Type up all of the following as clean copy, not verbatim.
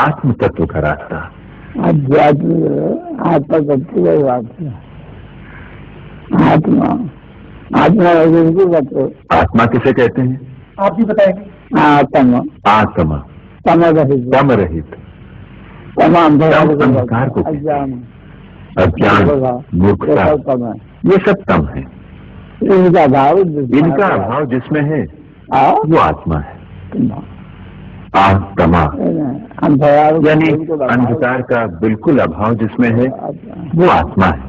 आत्म तत्व का रास्ता। अध्यात्म आत्मा तत्व का रास्ता। आत्मा आत्मा आत्मा किसे कहते हैं? आप भी बताएंगे। आत्मा आत्मा तम रहित, तम रहित, तमाम अंधकार को अज्ञान, अज्ञान, मूर्खता, ये सब तम है। इनका अभाव जिसमें है वो आत्मा है। आत्मा यानी अंधकार का बिल्कुल अभाव जिसमें है वो आत्मा है।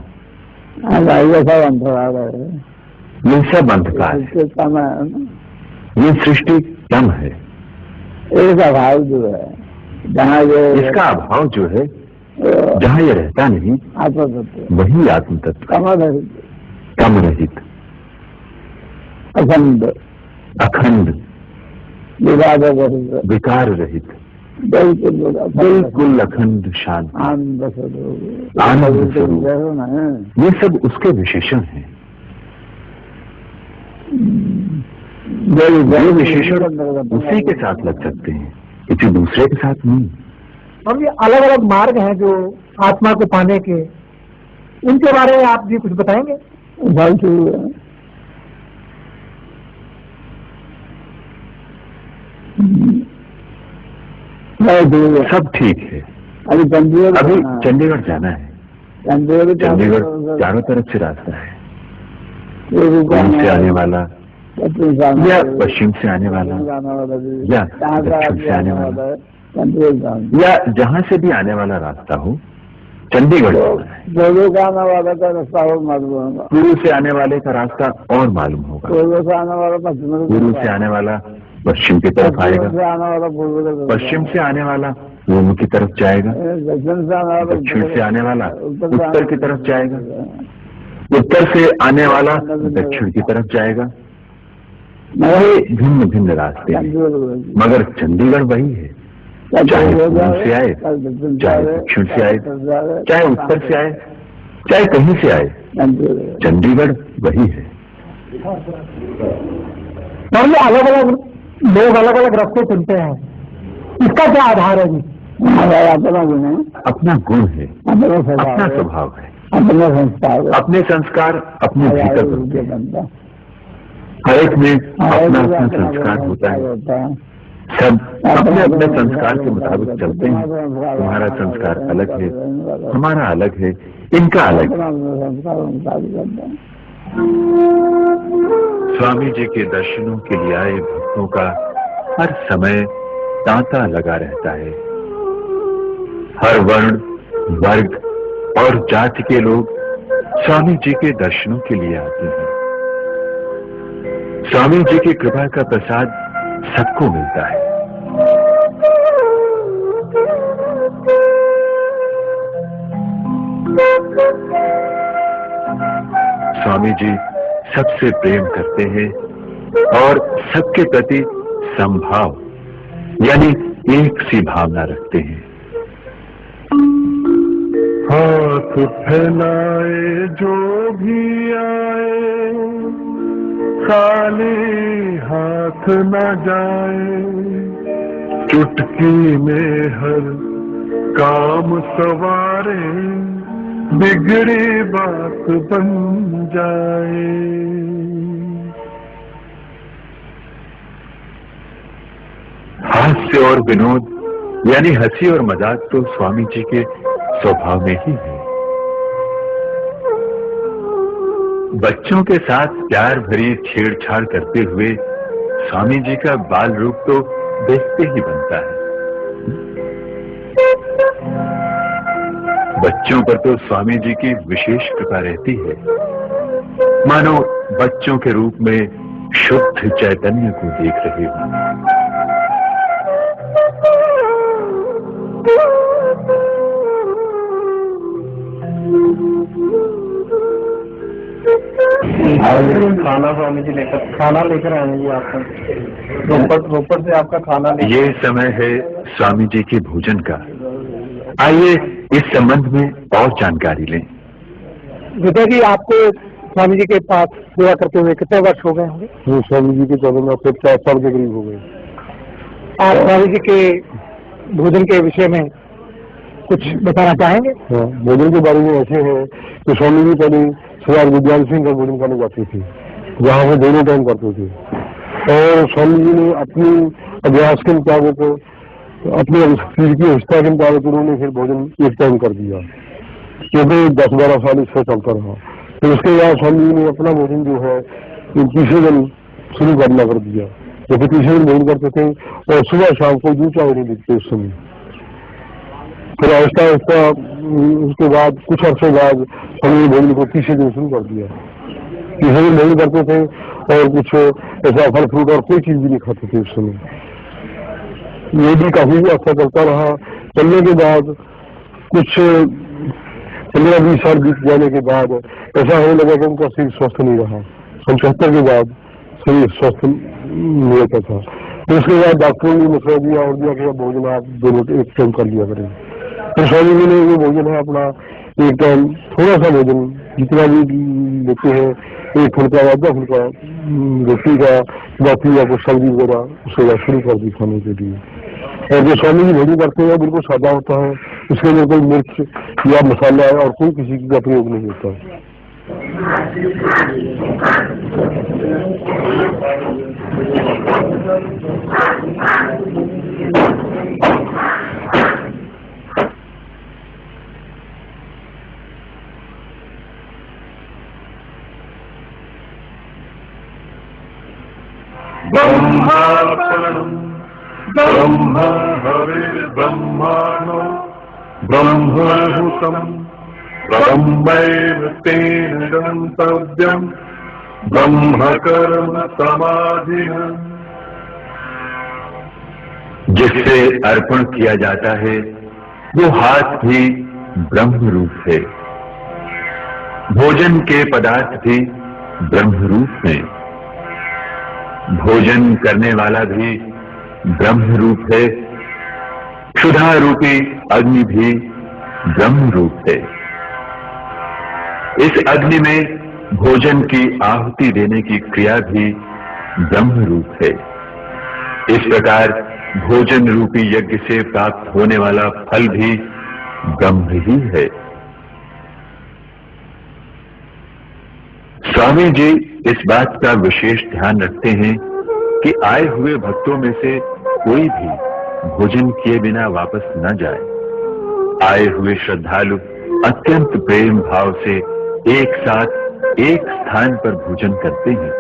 ये सब अंधकार है, ये सब अंधकार है, ये सृष्टि तम है। इसका अभाव जो है, जहाँ इसका अभाव जो है, जहाँ ये रहता नहीं, आत्म तत्व वही आत्म तत्व, तम रहित, अखंड, अखंड, विकार रहित, बिल्कुल अखंड शांत, आनंद स्वरूप। ये सब उसके विशेषण हैं। ये विशेषण उसी के साथ लग सकते हैं, किसी दूसरे के साथ नहीं। हम ये अलग अलग मार्ग हैं जो आत्मा को पाने के, उनके बारे में आप भी कुछ बताएंगे? सब ठीक है। अभी चंडीगढ़ जाना है। चंडीगढ़ चारों तरफ से रास्ता है, पूर्व से आने वाला या पश्चिम से आने वाला या दक्षिण से आने वाला या जहाँ से भी आने वाला रास्ता हो, चंडीगढ़ जाना है। आने वाला का रास्ता और मालूम होगा, पूर्व से आने वाले का रास्ता और मालूम होगा। पूर्व से आने वाला पूर्व से आने वाला पश्चिम की तरफ आएगा, पश्चिम से आने वाला पूर्व की तरफ जाएगा, दक्षिण से आने वाला उत्तर की तरफ जाएगा, उत्तर से आने वाला दक्षिण की तरफ जाएगा। ये भिन्न भिन्न रास्ते हैं, मगर चंडीगढ़ वही है। चाहे पूर्व से आए, चाहे दक्षिण से आए, चाहे उत्तर से आए, चाहे कहीं से आए, चंडीगढ़ वही है। और ये अलग अलग लोग अलग अलग रास्ते चुनते हैं, इसका क्या आधार है जी? अपना गुण है, अपना गुण है, अपना स्वभाव है, अपने संस्कार अपने भीतर होते हैं। हर एक में अपना अपना संस्कार होता है। सब अपने अपने संस्कार के मुताबिक चलते हैं। तुम्हारा संस्कार अलग है, हमारा अलग है, इनका अलग है। स्वामी जी के दर्शनों के लिए आए भक्तों का हर समय तांता लगा रहता है। हर वर्ण, वर्ग और जाति के लोग स्वामी जी के दर्शनों के लिए आते हैं। स्वामी जी की कृपा का प्रसाद सबको मिलता है। स्वामी जी सबसे प्रेम करते हैं और सबके प्रति समभाव यानी एक सी भावना रखते हैं। हाथ फैलाए जो भी आए, खाली हाथ न जाए, चुटकी में हर काम सवारे, बिगड़ी बात बन जाए। हास्य और विनोद यानी हंसी और मजाक तो स्वामी जी के स्वभाव में ही है। बच्चों के साथ प्यार भरी छेड़छाड़ करते हुए स्वामी जी का बाल रूप तो देखते ही बनता है। बच्चों पर तो स्वामी जी की विशेष कृपा रहती है, मानो बच्चों के रूप में शुद्ध चैतन्य को देख रहे हो। खाना स्वामी जी खाना लेकर आएंगे आपका रोपड़ से आपका खाना ये समय है स्वामी जी के भोजन का। आइए इस संबंध में और जानकारी लें। विजय जी, आपको स्वामी जी के पास सेवा करते हुए कितने वर्ष हो गए होंगे? स्वामी जी के चरण में 4 साल के करीब हो गए। आप स्वामी जी के भोजन के विषय में कुछ बताना चाहेंगे? हाँ, भोजन के बारे में ऐसे है कि स्वामी जी पहले सरदार विद्याल सिंह का भोजन करने जाते थे, जहाँ वो दोनों टाइम करते थे। और स्वामी जी ने अपनी अभ्यास के मुताबिक, अपने शरीर की अवस्था के मुताबिक उन्होंने फिर भोजन एक टाइम कर दिया, क्योंकि 10-12 साल इससे चलता रहा। फिर उसके बाद स्वामी जी ने अपना भोजन जो है तीसरे दिन शुरू करना कर दिया, जबकि तीसरे दिन भोजन करते थे और सुबह शाम को दूध चाय नहीं दिखते उस समय। फिर आहिस्ता आहिस्ता उसके बाद कुछ अर्से बाद स्वामी भोजन को तीसरे दिन शुरू कर दिया। तीसरे दिन भोजन करते थे और कुछ ऐसा फल फ्रूट और कोई चीज भी नहीं खाते थे उस समय। ये भी काफी अच्छा चलता रहा। चलने के बाद कुछ 15-20 साल बीत जाने के बाद ऐसा होने लगा कि उनका शरीर स्वस्थ नहीं रहा। 75 के बाद शरीर स्वस्थ नहीं रहता था। तो उसके बाद डॉक्टरों ने मशवरा दिया और दिया कि भोजन आप दोनों एक टाइम कर लिया करें। तो स्वामी जी ने वो भोजन है अपना एक टाइम थोड़ा सा भोजन जितना भी लेते हैं, 1 फुल्का या 2 फुल्का रोटी का, बाकी या कुछ सब्जी वगैरह उसके शुरू कर दी खाने के लिए। और जो स्वामी जी भोजन करते हैं बिल्कुल सादा होता है, उसके अंदर कोई मिर्च या मसाला और कोई किसी चीज का प्रयोग नहीं होता। ब्रह्मार्पणम् ब्रह्म हविर्ब्रह्माणो ब्रह्मभूतम् ब्रह्मैव तेन गन्तव्यम् ब्रह्म कर्म समाधिना। जिससे अर्पण किया जाता है वो हाथ भी ब्रह्म रूप है, भोजन के पदार्थ भी ब्रह्म रूप है, भोजन करने वाला भी ब्रह्म रूप है, क्षुधा रूपी अग्नि भी ब्रह्म रूप है। इस अग्नि में भोजन की आहुति देने की क्रिया भी ब्रह्म रूप है। इस प्रकार भोजन रूपी यज्ञ से प्राप्त होने वाला फल भी ब्रह्म ही है। स्वामी जी इस बात का विशेष ध्यान रखते हैं कि आए हुए भक्तों में से कोई भी भोजन किए बिना वापस न जाए। आए हुए श्रद्धालु अत्यंत प्रेम भाव से एक साथ एक स्थान पर भोजन करते हैं।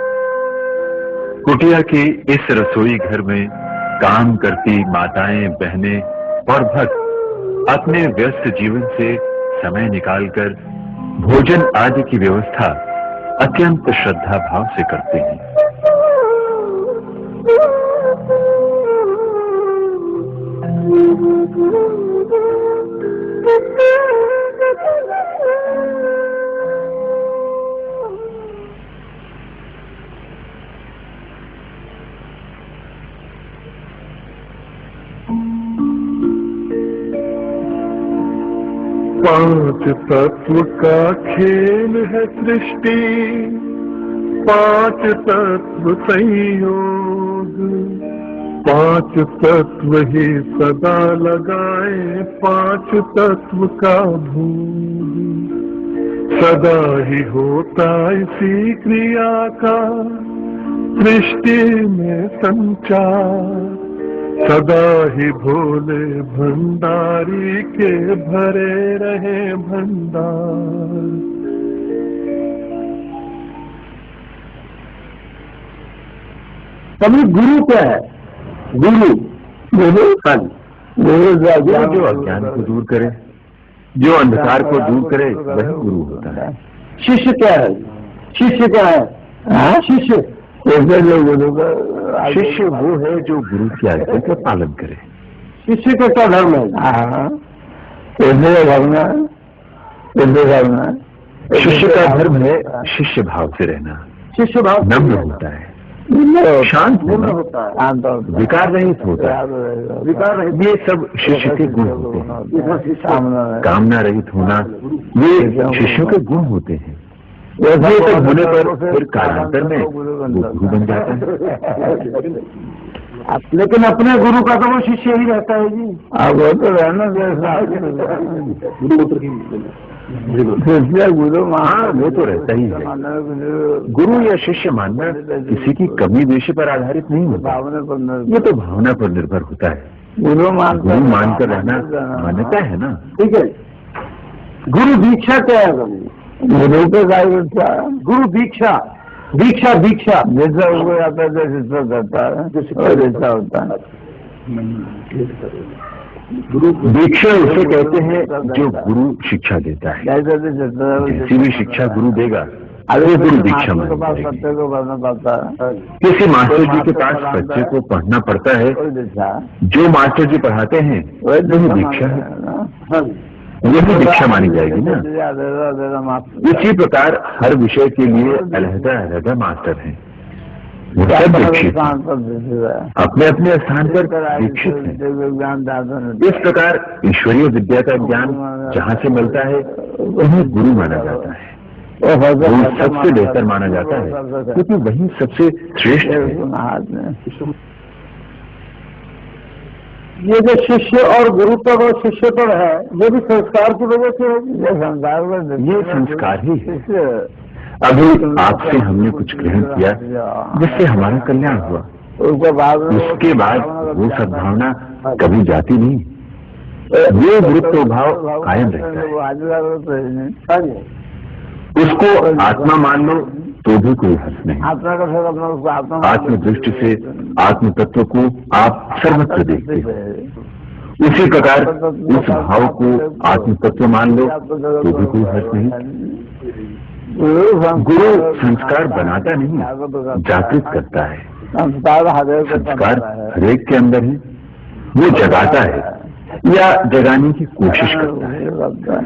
कुटिया के इस रसोई घर में काम करती माताएं, बहनें और भक्त अपने व्यस्त जीवन से समय निकालकर भोजन आदि की व्यवस्था अत्यंत श्रद्धा भाव से करते हैं। पांच तत्व का खेल है सृष्टि, 5 तत्व संयोग, 5 तत्व ही सदा लगाए, 5 तत्व का भोग। सदा ही होता इसी क्रिया का सृष्टि में संचार, सदा ही भोले भंडारी के भरे रहे भंडार। तभी गुरु क्या है? गुरु गुरु जो अज्ञान को दूर करे, जो अंधकार को दूर करे, वही गुरु होता है। शिष्य क्या है? शिष्य क्या है? शिष्य शिष्य वो है जो गुरु की आज्ञा का पालन करे। शिष्य का क्या धर्म है? शिष्य का धर्म है शिष्य भाव से रहना, शिष्य भाव नम्र होता है, शांत होता है, विकार रहित होता है। विकार रहित, ये सब शिष्य के गुण होते हैं। कामना रहित होना ये शिष्यों के गुण होते हैं। ये सब होने पर फिर कालांतर में वो गुरु बन जाता है। लेकिन अपने गुरु का तो वो शिष्य ही रहता है जी। वो तो रहना शिष्य गुरु वो तो रहता ही है। गुरु या शिष्य मानना किसी की कमी देशी पर आधारित नहीं होता, ये तो भावना पर निर्भर होता है। गुरु मानकर रहना मान्यता है ना। ठीक है, गुरु दीक्षा क्या है? गुरु पे गुरु दीक्षा दीक्षा दीक्षा जैसा हो जाता है जैसा करता है जैसा होता है। दीक्षा उसे कहते हैं जो गुरु शिक्षा देता है। जैसी भी शिक्षा गुरु देगा वो गुरु दीक्षा मानी जाएगी। किसी मास्टर जी के पास बच्चे को पढ़ना पड़ता है, जो मास्टर जी पढ़ाते हैं वही दीक्षा है, यही दीक्षा मानी जाएगी ना। इसी प्रकार हर विषय के लिए अलहदा अलहदा मास्टर हैं, वो सब दीक्षित अपने अपने स्थान पर दीक्षित हैं। इस प्रकार ईश्वरीय विद्या का ज्ञान जहाँ से मिलता है उन्हें गुरु माना जाता है, वो सबसे बेहतर माना जाता है क्योंकि वही सबसे श्रेष्ठ है। ये जो शिष्य और गुरुत्व और शिष्यत्व है, ये भी संस्कार की वजह से है। ये संस्कार ही है। अभी आपसे हमने कुछ ग्रहण किया जिससे हमारा कल्याण हुआ, उसके बाद वो सद्भावना कभी जाती नहीं, ये गुरुत्व भाव कायम रहता है। उसको आत्मा मान लो तो भी कोई हर्ष नहीं। आत्म दृष्टि से आत्म तत्व को आप सर्वत्र देखते हो। उसी प्रकार उस भाव को आत्म तत्व मान लो तो भी कोई हर्ष नहीं। गुरु संस्कार बनाता नहीं, जागृत करता है। संस्कार हरेक के अंदर ही, वो जगाता है या जगाने की कोशिश करता है।